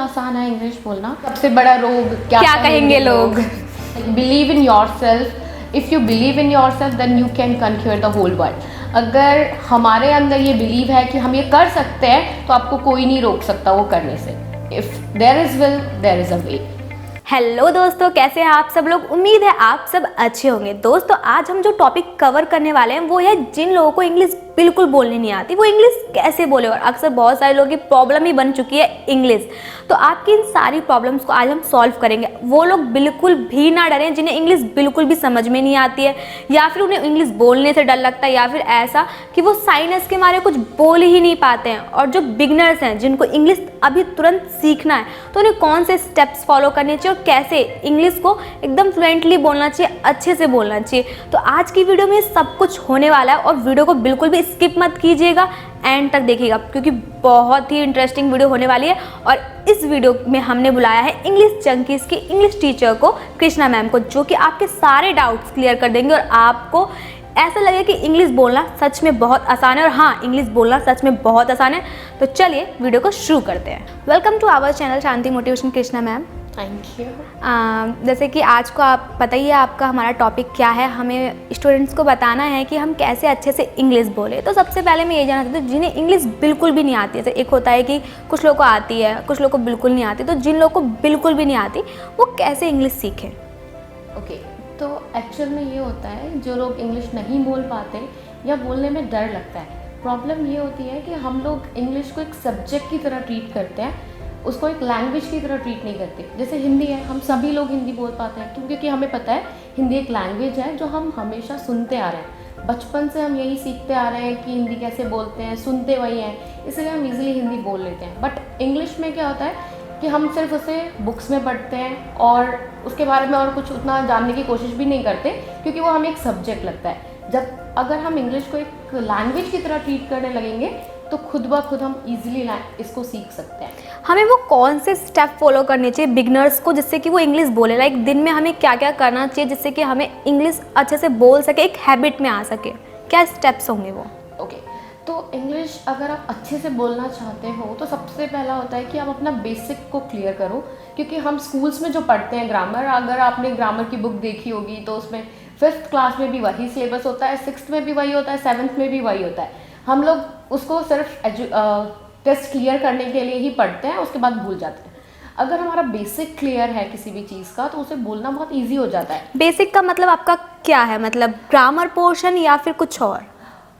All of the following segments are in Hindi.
आसान है इंग्लिश बोलना। सबसे बड़ा रोग क्या कहेंगे लोग। Believe in yourself. If you believe in yourself then you can conquer the whole world. अगर हमारे अंदर ये बिलीव है कि हम ये कर सकते हैं तो आपको कोई नहीं रोक सकता वो करने से। If there is will there is a way. Hello दोस्तों, कैसे हैं आप सब लोग। उम्मीद है आप सब अच्छे होंगे। दोस्तों आज हम जो टॉपिक कवर करने वाले हैं वो है जिन लोगों को इंग्लिश बिल्कुल बोलनी नहीं आती वो इंग्लिश कैसे बोले। और अक्सर बहुत सारे लोगों की प्रॉब्लम ही बन चुकी है इंग्लिश। तो आपकी इन सारी प्रॉब्लम्स को आज हम सॉल्व करेंगे। वो लोग बिल्कुल भी ना डरें जिन्हें इंग्लिश बिल्कुल भी समझ में नहीं आती है, या फिर उन्हें इंग्लिश बोलने से डर लगता है, या फिर ऐसा कि वो साइनस के मारे कुछ बोल ही नहीं पाते हैं। और जो बिगनर्स हैं जिनको इंग्लिश अभी तुरंत सीखना है तो उन्हें कौन से स्टेप्स फॉलो करने चाहिए और कैसे इंग्लिश को एकदम फ्लुएंटली बोलना चाहिए, अच्छे से बोलना चाहिए। तो आज की वीडियो में सब कुछ होने वाला है और वीडियो को बिल्कुल भी स्किप मत कीजिएगा, एंड तक देखिएगा क्योंकि बहुत ही इंटरेस्टिंग वीडियो होने वाली है। और इस वीडियो में हमने बुलाया है इंग्लिश जंकीज़ की इंग्लिश टीचर को, कृष्णा मैम को, जो कि आपके सारे डाउट्स क्लियर कर देंगे और आपको ऐसा लगे कि इंग्लिश बोलना सच में बहुत आसान है। और हाँ, इंग्लिश बोलना सच में बहुत आसान है। तो चलिए वीडियो को शुरू करते हैं। Welcome to our channel Shanti motivation, Krishna ma'am. Thank you. जैसे कि आज को आप पता ही है आपका हमारा टॉपिक क्या है। हमें स्टूडेंट्स को बताना है कि हम कैसे अच्छे से इंग्लिश बोले। तो सबसे पहले मैं ये जानना चाहती हूँ जिन्हें इंग्लिश बिल्कुल भी नहीं आती है। जैसे एक होता है कि कुछ लोगों को आती है, कुछ लोगों को बिल्कुल नहीं आती। तो जिन लोगों को बिल्कुल भी नहीं आती वो कैसे इंग्लिश सीखें। ओके, तो एक्चुअल में ये होता है जो लोग इंग्लिश नहीं बोल पाते या बोलने में डर लगता है, प्रॉब्लम ये होती है कि हम लोग इंग्लिश को एक सब्जेक्ट की तरह ट्रीट करते हैं, उसको एक लैंग्वेज की तरह ट्रीट नहीं करते। जैसे हिंदी है, हम सभी लोग हिंदी बोल पाते हैं क्योंकि हमें पता है हिंदी एक लैंग्वेज है जो हम हमेशा सुनते आ रहे हैं। बचपन से हम यही सीखते आ रहे हैं कि हिंदी कैसे बोलते हैं, सुनते वही हैं, इसलिए हम इजीली हिंदी बोल लेते हैं। बट इंग्लिश में क्या होता है कि हम सिर्फ उसे बुक्स में पढ़ते हैं और उसके बारे में और कुछ उतना जानने की कोशिश भी नहीं करते क्योंकि वो हमें एक सब्जेक्ट लगता है। जब अगर हम इंग्लिश को एक लैंग्वेज की तरह ट्रीट करने लगेंगे तो खुद ब खुद हम इजीली इसको सीख सकते हैं। हमें वो कौन से स्टेप फॉलो करने चाहिए बिगनर्स को जिससे कि वो इंग्लिश बोले। लाइक दिन में हमें क्या क्या करना चाहिए जिससे कि हमें इंग्लिश अच्छे से बोल सके, एक हैबिट में आ सके। क्या स्टेप्स होंगे वो? ओके, तो इंग्लिश अगर आप अच्छे से बोलना चाहते हो तो सबसे पहला होता है कि आप अपना बेसिक को क्लियर करो। क्योंकि हम स्कूल्स में जो पढ़ते हैं ग्रामर, अगर आपने ग्रामर की बुक देखी होगी तो उसमें 5th क्लास में भी वही सिलेबस होता है, 6th में भी वही होता है, 7th में भी वही होता है। हम लोग उसको सिर्फ टेस्ट क्लियर करने के लिए ही पढ़ते हैं, उसके बाद भूल जाते हैं। अगर हमारा बेसिक क्लियर है किसी भी चीज़ का तो उसे बोलना बहुत ईजी हो जाता है। बेसिक का मतलब आपका क्या है? मतलब ग्रामर पोर्शन या फिर कुछ और?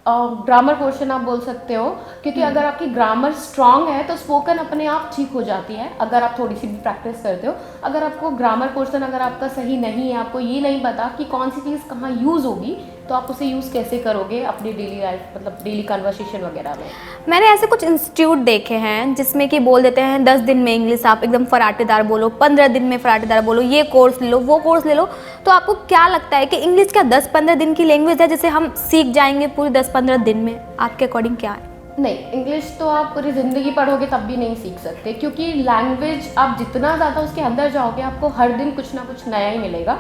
ग्रामर पोर्शन आप बोल सकते हो क्योंकि अगर आपकी ग्रामर स्ट्रांग है तो स्पोकन अपने आप ठीक हो जाती है अगर आप थोड़ी सी भी प्रैक्टिस करते हो। अगर आपको ग्रामर पोर्शन अगर आपका सही नहीं है, आपको ये नहीं पता कि कौन सी चीज़ कहाँ यूज़ होगी तो आप उसे यूज़ कैसे करोगे अपनी डेली लाइफ, मतलब डेली कन्वर्सेशन वगैरह में। मैंने ऐसे कुछ इंस्टीट्यूट देखे हैं जिसमें कि बोल देते हैं 10 दिन में इंग्लिश आप एकदम फराटेदार बोलो, 15 दिन में फराटेदार बोलो, ये कोर्स ले लो, वो कोर्स ले लो। तो आपको क्या लगता है कि इंग्लिश क्या 10-15 दिन की लैंग्वेज है जिसे हम सीख जाएंगे पूरी 10-15 दिन में? आपके अकॉर्डिंग क्या है? नहीं, इंग्लिश तो आप पूरी ज़िंदगी पढ़ोगे तब भी नहीं सीख सकते क्योंकि लैंग्वेज आप जितना ज़्यादा उसके अंदर जाओगे आपको हर दिन कुछ ना कुछ नया ही मिलेगा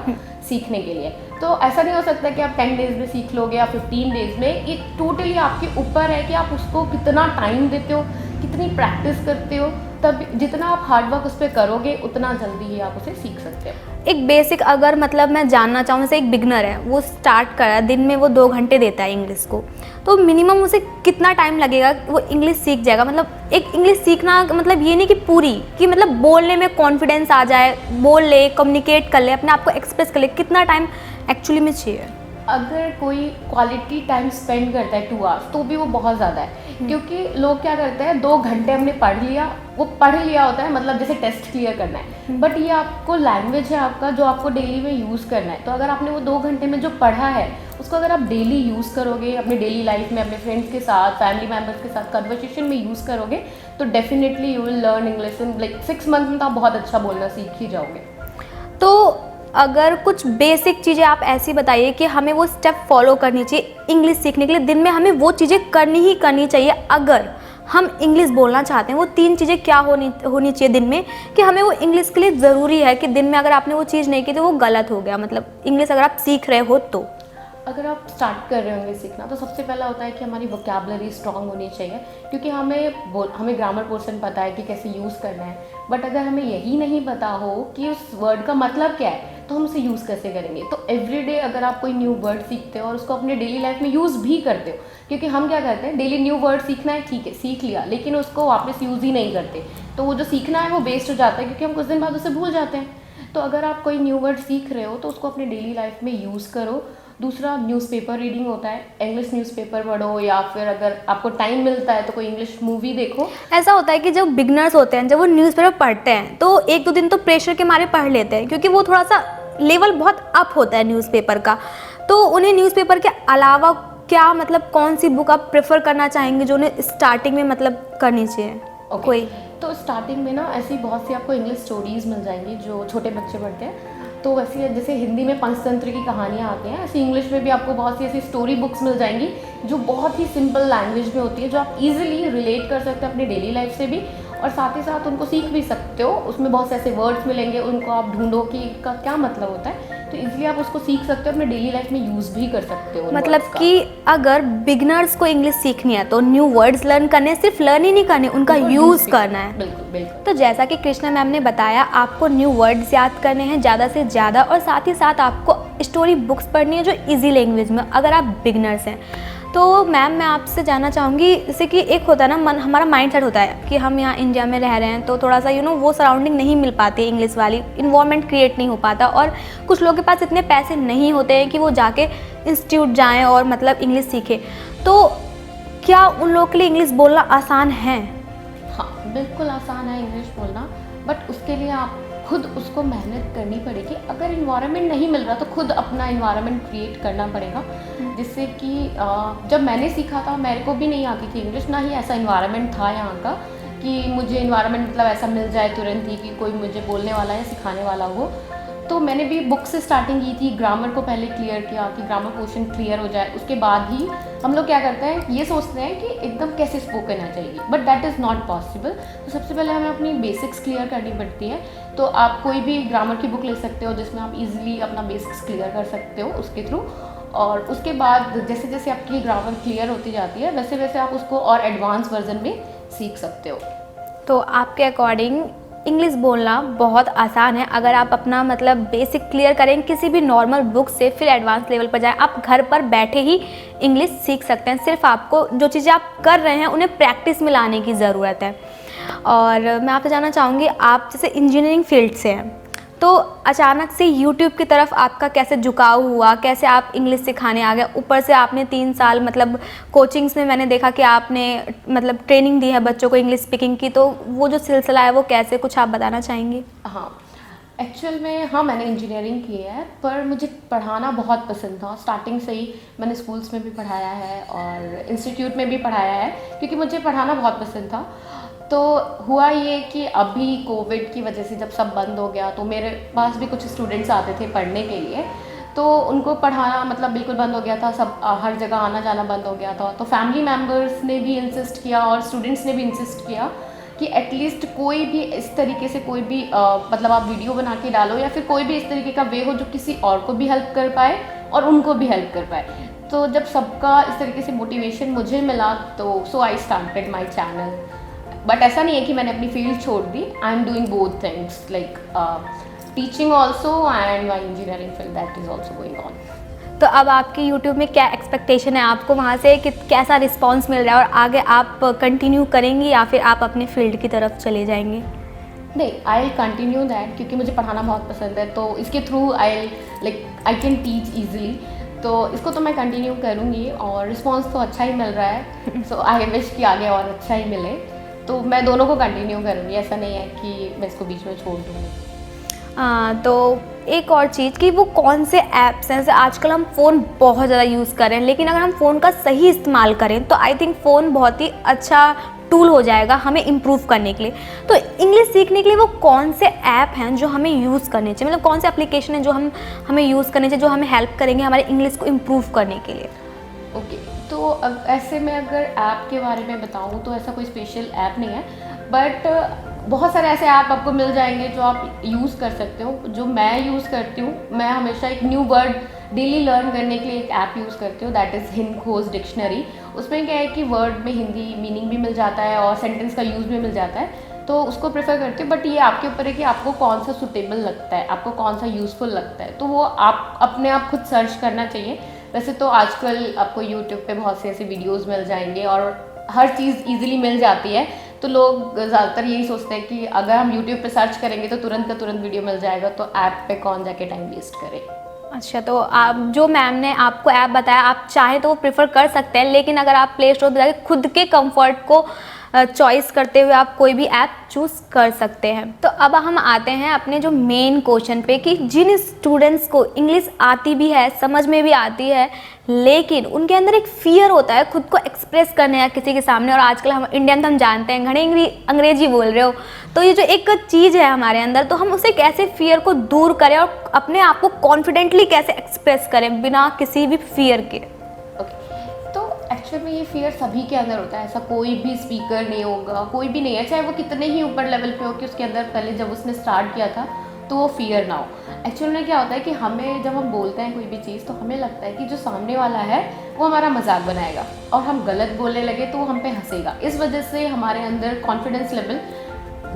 सीखने के लिए। तो ऐसा नहीं हो सकता कि आप 10 डेज़ में सीख लोगे या 15 डेज़ में। ये टोटली आपके ऊपर है कि आप उसको कितना टाइम देते हो, कितनी प्रैक्टिस करते हो। तब जितना आप हार्डवर्क उस पर करोगे उतना जल्दी ही आप उसे सीख सकते हो। एक बेसिक अगर मतलब मैं जानना चाहूँ, जैसे एक बिगनर है वो स्टार्ट कर रहा है, दिन में वो 2 घंटे देता है इंग्लिश को, तो मिनिमम उसे कितना टाइम लगेगा वो इंग्लिश सीख जाएगा? मतलब एक इंग्लिश सीखना मतलब ये नहीं कि पूरी कि मतलब बोलने में कॉन्फिडेंस आ जाए, बोल ले, कम्युनिकेट कर ले, अपने आप को एक्सप्रेस कर ले, कितना टाइम एक्चुअली में चाहिए? अगर कोई क्वालिटी टाइम स्पेंड करता है 2 आवर्स तो भी वो बहुत ज़्यादा है क्योंकि लोग क्या करते हैं 2 घंटे हमने पढ़ लिया, वो पढ़ लिया होता है मतलब जैसे टेस्ट क्लियर करना है, बट ये आपको लैंग्वेज है आपका जो आपको डेली में यूज़ करना है। तो अगर आपने वो 2 घंटे में जो पढ़ा है उसको अगर आप डेली यूज़ करोगे अपनी डेली लाइफ में, अपने फ्रेंड्स के साथ, फैमिली मेम्बर्स के साथ कन्वर्सेशन में यूज़ करोगे तो definitely you will learn English in like 6 month में। तो आप बहुत अच्छा बोलना सीख ही जाओगे। तो अगर कुछ बेसिक चीज़ें आप ऐसी बताइए कि हमें वो स्टेप फॉलो करनी चाहिए इंग्लिश सीखने के लिए, दिन में हमें वो चीज़ें करनी ही करनी चाहिए अगर हम इंग्लिश बोलना चाहते हैं। वो 3 चीज़ें क्या होनी चाहिए दिन में कि हमें वो इंग्लिश के लिए ज़रूरी है कि दिन में अगर आपने वो चीज़ नहीं की तो वो गलत हो गया, मतलब इंग्लिश अगर आप सीख रहे हो तो? अगर आप स्टार्ट कर रहे होंगे सीखना तो सबसे पहला होता है कि हमारी वोकैबुलरी स्ट्रांग होनी चाहिए, क्योंकि हमें ग्रामर पोर्शन पता है कि कैसे यूज़ करना है, बट अगर हमें यही नहीं पता हो कि उस वर्ड का मतलब क्या है तो हम उसे यूज़ कैसे करेंगे। तो एवरीडे अगर आप कोई न्यू वर्ड सीखते हो और उसको अपने डेली लाइफ में यूज़ भी करते हो, क्योंकि हम क्या करते हैं, डेली न्यू वर्ड सीखना है, ठीक है सीख लिया, लेकिन उसको वापस यूज़ ही नहीं करते, तो वो जो सीखना है वो वेस्ट हो जाता है, क्योंकि हम कुछ दिन बाद उसे भूल जाते हैं। तो अगर आप कोई न्यू वर्ड सीख रहे हो तो उसको अपने डेली लाइफ में यूज़ करो। दूसरा, न्यूज़पेपर रीडिंग होता है, इंग्लिश न्यूज़पेपर पढ़ो, या फिर अगर आपको टाइम मिलता है तो कोई इंग्लिश मूवी देखो। ऐसा होता है कि जब बिगनर्स होते हैं, जब वो न्यूज़पेपर पढ़ते हैं तो 1-2 दिन तो प्रेशर के मारे पढ़ लेते हैं, क्योंकि वो थोड़ा सा लेवल बहुत अप होता है न्यूज़पेपर का। तो उन्हें न्यूज़पेपर के अलावा क्या मतलब कौन सी बुक आप प्रेफर करना चाहेंगे जो उन्हें स्टार्टिंग में मतलब करनी चाहिए? कोई तो स्टार्टिंग में ना ऐसी बहुत सी आपको इंग्लिश स्टोरीज़ मिल जाएंगी जो छोटे बच्चे पढ़ते हैं। तो वैसे जैसे हिंदी में पंचतंत्र की कहानियाँ आती हैं, ऐसे इंग्लिश में भी आपको बहुत सी ऐसी स्टोरी बुक्स मिल जाएंगी जो बहुत ही सिंपल लैंग्वेज में होती है, जो आप इजीली रिलेट कर सकते हैं अपनी डेली लाइफ से भी, और साथ ही साथ उनको सीख भी सकते हो। उसमें बहुत से ऐसे वर्ड्स मिलेंगे, उनको आप ढूंढो कि इसका क्या मतलब होता है, तो इसलिए आप उसको सीख सकते हो, अपने डेली लाइफ में यूज़ भी कर सकते हो। मतलब कि अगर बिगनर्स को इंग्लिश सीखनी है तो न्यू वर्ड्स लर्न करने, सिर्फ लर्न ही नहीं करने, उनका यूज़ करना है। बिल्कुल बिल्कुल। तो जैसा कि कृष्णा मैम ने बताया, आपको न्यू वर्ड्स याद करने हैं ज़्यादा से ज़्यादा, और साथ ही साथ आपको स्टोरी बुक्स पढ़नी है जो इजी लैंग्वेज में, अगर आप बिगनर्स हैं। तो मैम मैं आपसे जानना चाहूँगी, जैसे कि एक होता है ना हमारा माइंड सेट होता है कि हम यहाँ इंडिया में रह रहे हैं तो थोड़ा सा वो सराउंडिंग नहीं मिल पाती, इंग्लिश वाली इन्वायरमेंट क्रिएट नहीं हो पाता, और कुछ लोगों के पास इतने पैसे नहीं होते हैं कि वो जाके इंस्टीट्यूट जाएँ और मतलब इंग्लिश सीखें। तो क्या उन लोगों के लिए इंग्लिश बोलना आसान है? हाँ बिल्कुल आसान है इंग्लिश बोलना, बट उसके लिए आप खुद उसको मेहनत करनी पड़ेगी। अगर इन्वायरमेंट नहीं मिल रहा तो खुद अपना इन्वायरमेंट क्रिएट करना पड़ेगा, जिससे कि जब मैंने सीखा था मेरे को भी नहीं आती थी इंग्लिश, ना ही ऐसा इन्वायरमेंट था यहाँ का कि मुझे इन्वायरमेंट मतलब ऐसा मिल जाए तुरंत ही कि कोई मुझे बोलने वाला या सिखाने वाला हो। तो मैंने भी बुक से स्टार्टिंग की थी, ग्रामर को पहले क्लियर किया कि ग्रामर पोर्शन क्लियर हो जाए, उसके बाद ही हम लोग क्या करते हैं, ये सोचते हैं कि एकदम कैसे स्पोकन आ जाएगी, but that is not possible. तो सबसे पहले हमें अपनी बेसिक्स क्लियर करनी पड़ती है। तो आप कोई भी ग्रामर की बुक ले सकते हो जिसमें आप इजीली अपना बेसिक्स क्लियर कर सकते हो उसके थ्रू, और उसके बाद जैसे जैसे आपकी ग्रामर क्लियर होती जाती है वैसे वैसे आप उसको और एडवांस वर्जन में सीख सकते हो। तो आपके अकॉर्डिंग इंग्लिश बोलना बहुत आसान है अगर आप अपना मतलब बेसिक क्लियर करें किसी भी नॉर्मल बुक से, फिर एडवांस लेवल पर जाएं। आप घर पर बैठे ही इंग्लिश सीख सकते हैं, सिर्फ आपको जो चीज़ें आप कर रहे हैं उन्हें प्रैक्टिस में लाने की ज़रूरत है। और मैं आपसे जानना चाहूँगी, आप जैसे इंजीनियरिंग फील्ड से हैं तो अचानक से यूट्यूब की तरफ आपका कैसे झुकाव हुआ, कैसे आप इंग्लिश सिखाने आ गए? ऊपर से आपने 3 साल मतलब कोचिंग्स में मैंने देखा कि आपने मतलब ट्रेनिंग दी है बच्चों को इंग्लिश स्पीकिंग की, तो वो जो सिलसिला है वो कैसे, कुछ आप बताना चाहेंगे? हाँ एक्चुअल में हाँ मैंने इंजीनियरिंग की है, पर मुझे पढ़ाना बहुत पसंद था। स्टार्टिंग से ही मैंने स्कूल्स में भी पढ़ाया है और इंस्टीट्यूट में भी पढ़ाया है, क्योंकि मुझे पढ़ाना बहुत पसंद था। तो हुआ ये कि अभी कोविड की वजह से जब सब बंद हो गया तो मेरे पास भी कुछ स्टूडेंट्स आते थे पढ़ने के लिए, तो उनको पढ़ाना मतलब बिल्कुल बंद हो गया था, सब हर जगह आना जाना बंद हो गया था। तो फैमिली मेम्बर्स ने भी इंसिस्ट किया और स्टूडेंट्स ने भी इंसिस्ट किया कि एटलीस्ट कोई भी इस तरीके से कोई भी मतलब आप वीडियो बना के डालो या फिर कोई भी इस तरीके का वे हो जो किसी और को भी हेल्प कर पाए और उनको भी हेल्प कर पाए। तो जब सबका इस तरीके से मोटिवेशन मुझे मिला तो so I started my channel. But ऐसा नहीं है कि मैंने अपनी फील्ड छोड़ दी, I am doing both things like teaching also and my engineering field, that is also going on. तो अब आपकी यूट्यूब में क्या एक्सपेक्टेशन है आपको वहाँ से, कि कैसा रिस्पांस मिल रहा है और आगे आप कंटिन्यू करेंगी या फिर आप अपने फील्ड की तरफ चले जाएंगे? नहीं, आई विल कंटिन्यू दैट, क्योंकि मुझे पढ़ाना बहुत पसंद है, तो इसके through I can teach easily, तो इसको तो मैं कंटिन्यू करूँगी और रिस्पॉन्स तो अच्छा ही मिल रहा है। सो आई विश कि आगे और अच्छा ही मिले, तो मैं दोनों को कंटिन्यू करूँगी, ऐसा नहीं है कि मैं इसको बीच में छोड़ दूँगी। तो एक और चीज़ कि वो कौन से ऐप्स हैं, जैसे आजकल हम फ़ोन बहुत ज़्यादा यूज़ कर रहे हैं, लेकिन अगर हम फ़ोन का सही इस्तेमाल करें तो आई थिंक फ़ोन बहुत ही अच्छा टूल हो जाएगा हमें इम्प्रूव करने के लिए। तो इंग्लिश सीखने के लिए वो कौन से ऐप हैं जो हमें यूज़ करने चाहिए, मतलब कौन से एप्लीकेशन है जो हमें यूज़ करने चाहिए, जो हमें हेल्प करेंगे हमारे इंग्लिश को इम्प्रूव करने के लिए? ओके, तो अब ऐसे में अगर ऐप के बारे में बताऊँ तो ऐसा कोई स्पेशल ऐप नहीं है, बट बहुत सारे ऐसे ऐप आपको मिल जाएंगे जो आप यूज़ कर सकते हो। जो मैं यूज़ करती हूँ, मैं हमेशा एक न्यू वर्ड डेली लर्न करने के लिए एक ऐप यूज़ करती हूँ, दैट इज़ हिंदखोज डिक्शनरी। उसमें क्या है कि वर्ड में हिंदी मीनिंग भी मिल जाता है और सेंटेंस का यूज़ भी मिल जाता है, तो उसको प्रेफर करती हूँ। बट ये आपके ऊपर है कि आपको कौन सा सूटेबल लगता है, आपको कौन सा यूज़फुल लगता है, तो वो आप अपने आप खुद सर्च करना चाहिए। वैसे तो आजकल आपको यूट्यूब पे बहुत से ऐसे वीडियोस मिल जाएंगे और हर चीज़ इजीली मिल जाती है, तो लोग ज़्यादातर यही सोचते हैं कि अगर हम यूट्यूब पे सर्च करेंगे तो तुरंत का तुरंत वीडियो मिल जाएगा, तो ऐप पे कौन जाके टाइम वेस्ट करे। अच्छा, तो आप जो मैम ने आपको ऐप बताया, आप चाहे तो वो प्रेफर कर सकते हैं, लेकिन अगर आप प्ले स्टोर पर जाकर खुद के कंफर्ट को चॉइस करते हुए आप कोई भी ऐप चूज़ कर सकते हैं। तो अब हम आते हैं अपने जो मेन क्वेश्चन पे कि जिन स्टूडेंट्स को इंग्लिश आती भी है, समझ में भी आती है, लेकिन उनके अंदर एक फियर होता है खुद को एक्सप्रेस करने का किसी के सामने, और आजकल हम इंडियन तो हम जानते हैं घने अंग्रेजी बोल रहे हो, तो ये जो एक चीज़ है हमारे अंदर, तो हम उसे कैसे फियर को दूर करें और अपने आप को कॉन्फिडेंटली कैसे एक्सप्रेस करें बिना किसी भी फियर के। एक्चुअली में ये फियर सभी के अंदर होता है, ऐसा कोई भी स्पीकर नहीं होगा, कोई भी नहीं है, चाहे वो कितने ही ऊपर लेवल पे हो कि उसके अंदर पहले जब उसने स्टार्ट किया था तो वो फियर ना हो। एक्चुअली में क्या होता है कि हमें जब हम बोलते हैं कोई भी चीज़, तो हमें लगता है कि जो सामने वाला है वो हमारा मजाक बनाएगा और हम गलत बोलने लगे तो वो हम पे हंसेगा। इस वजह से हमारे अंदर कॉन्फिडेंस लेवल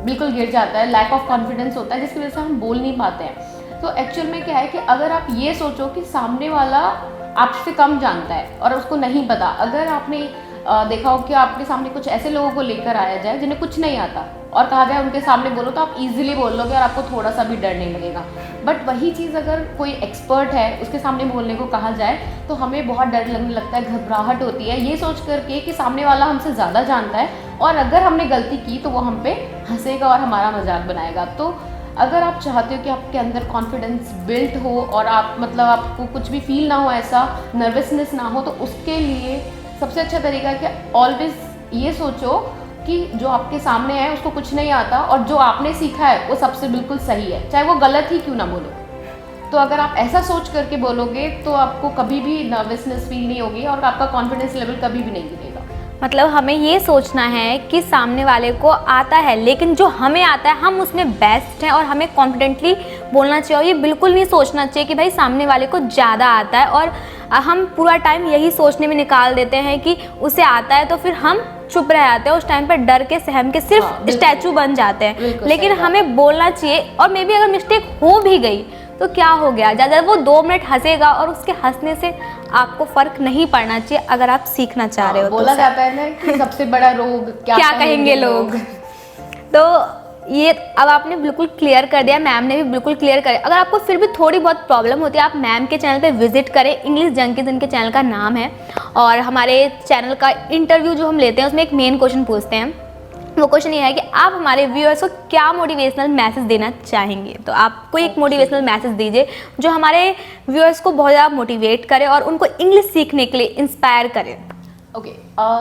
बिल्कुल गिर जाता है, लैक ऑफ कॉन्फिडेंस होता है, जिसकी वजह से हम बोल नहीं पाते हैं। तो एक्चुअल में क्या है कि अगर आप ये सोचो कि सामने वाला आपसे कम जानता है और उसको नहीं पता, अगर आपने देखा हो कि आपके सामने कुछ ऐसे लोगों को लेकर आया जाए जिन्हें कुछ नहीं आता और कहा जाए उनके सामने बोलो, तो आप इजीली बोल लोगे और आपको थोड़ा सा भी डर नहीं लगेगा। बट वही चीज़ अगर कोई एक्सपर्ट है उसके सामने बोलने को कहा जाए तो हमें बहुत डर लगने लगता है, घबराहट होती है, ये सोच करके कि सामने वाला हमसे ज़्यादा जानता है और अगर हमने गलती की तो वो हम पे हंसेगा और हमारा मजाक बनाएगा। तो अगर आप चाहते हो कि आपके अंदर कॉन्फिडेंस बिल्ट हो और आप मतलब आपको कुछ भी फील ना हो, ऐसा नर्वसनेस ना हो, तो उसके लिए सबसे अच्छा तरीका है कि ऑलवेज ये सोचो कि जो आपके सामने है उसको कुछ नहीं आता और जो आपने सीखा है वो सबसे बिल्कुल सही है, चाहे वो गलत ही क्यों ना बोलो। तो अगर आप ऐसा सोच करके बोलोगे तो आपको कभी भी नर्वसनेस फील नहीं होगी और आपका कॉन्फिडेंस लेवल कभी भी नहीं गिरेगा। मतलब हमें ये सोचना है कि सामने वाले को आता है, लेकिन जो हमें आता है हम उसमें बेस्ट हैं और हमें कॉन्फिडेंटली बोलना चाहिए। और ये बिल्कुल नहीं सोचना चाहिए कि भाई सामने वाले को ज़्यादा आता है और हम पूरा टाइम यही सोचने में निकाल देते हैं कि उसे आता है, तो फिर हम चुप रह जाते हैं, उस टाइम पर डर के सहम के सिर्फ स्टैचू बन जाते हैं। लेकिन हमें बोलना चाहिए, और मे बी अगर मिस्टेक हो भी गई तो क्या हो गया, ज़्यादा वो 2 मिनट हंसेगा और उसके हंसने से आपको फर्क नहीं पड़ना चाहिए अगर आप सीखना चाह रहे हो। बोला जाता है ना कि सबसे बड़ा रोग क्या कहेंगे लोग। तो ये अब आपने बिल्कुल क्लियर कर दिया, मैम ने भी बिल्कुल क्लियर कर दिया। अगर आपको फिर भी थोड़ी बहुत प्रॉब्लम होती है, आप मैम के चैनल पे विजिट करें, इंग्लिश जंकीज़ इनके चैनल का नाम है, और हमारे चैनल का इंटरव्यू जो हम लेते हैं उसमें एक मेन क्वेश्चन पूछते हैं। वो क्वेश्चन ये है कि आप हमारे व्यूअर्स को क्या मोटिवेशनल मैसेज देना चाहेंगे। तो आप कोई एक मोटिवेशनल मैसेज दीजिए जो हमारे व्यूअर्स को बहुत ज़्यादा मोटिवेट करे और उनको इंग्लिश सीखने के लिए इंस्पायर करे। ओके,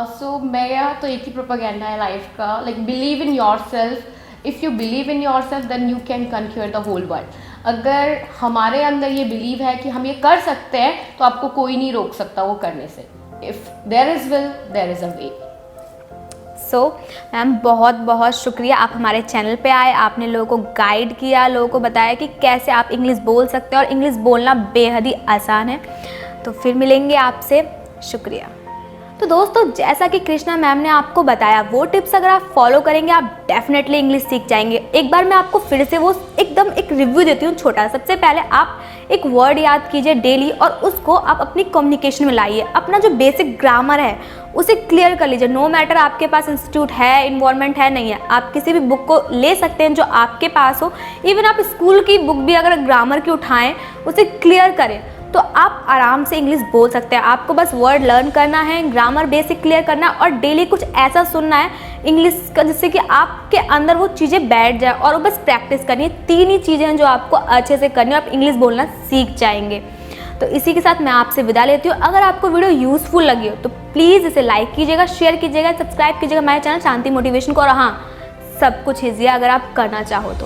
सो मेरा तो एक ही प्रोपेगेंडा है लाइफ का, like believe in yourself. If you believe in yourself then you can conquer the whole world. अगर हमारे अंदर ये बिलीव है कि हम ये कर सकते हैं तो आपको कोई नहीं रोक सकता वो करने से। If there is will there is a way. So ma'am बहुत बहुत शुक्रिया, आप हमारे चैनल पे आए, आपने लोगों को गाइड किया, लोगों को बताया कि कैसे आप इंग्लिश बोल सकते हैं और इंग्लिश बोलना बेहद ही आसान है। तो फिर मिलेंगे आपसे, शुक्रिया। तो दोस्तों, जैसा कि कृष्णा मैम ने आपको बताया, वो टिप्स अगर आप फॉलो करेंगे आप डेफिनेटली इंग्लिश सीख जाएंगे। एक बार मैं आपको फिर से वो एकदम एक रिव्यू देती हूँ छोटा। सबसे पहले आप एक वर्ड याद कीजिए डेली और उसको आप अपनी कम्युनिकेशन में लाइए। अपना जो बेसिक ग्रामर है उसे क्लियर कर लीजिए। नो मैटर आपके पास इंस्टीट्यूट है, इन्वायरमेंट है, नहीं है, आप किसी भी बुक को ले सकते हैं जो आपके पास हो। इवन आप स्कूल की बुक भी अगर ग्रामर की उठाएं, उसे क्लियर करें, तो आप आराम से इंग्लिश बोल सकते हैं। आपको बस वर्ड लर्न करना है, ग्रामर बेसिक क्लियर करना है और डेली कुछ ऐसा सुनना है इंग्लिश का जिससे कि आपके अंदर वो चीज़ें बैठ जाए, और वो बस प्रैक्टिस करनी है। 3 ही चीज़ें हैं जो आपको अच्छे से करनी है, आप इंग्लिश बोलना सीख जाएंगे। तो इसी के साथ मैं आपसे विदा लेती हूँ। अगर आपको वीडियो यूज़फुल लगी हो तो प्लीज़ इसे लाइक कीजिएगा, शेयर कीजिएगा, सब्सक्राइब कीजिएगा हमारे चैनल शांति मोटिवेशन को। और हाँ, सब कुछ ईजी है अगर आप करना चाहो तो।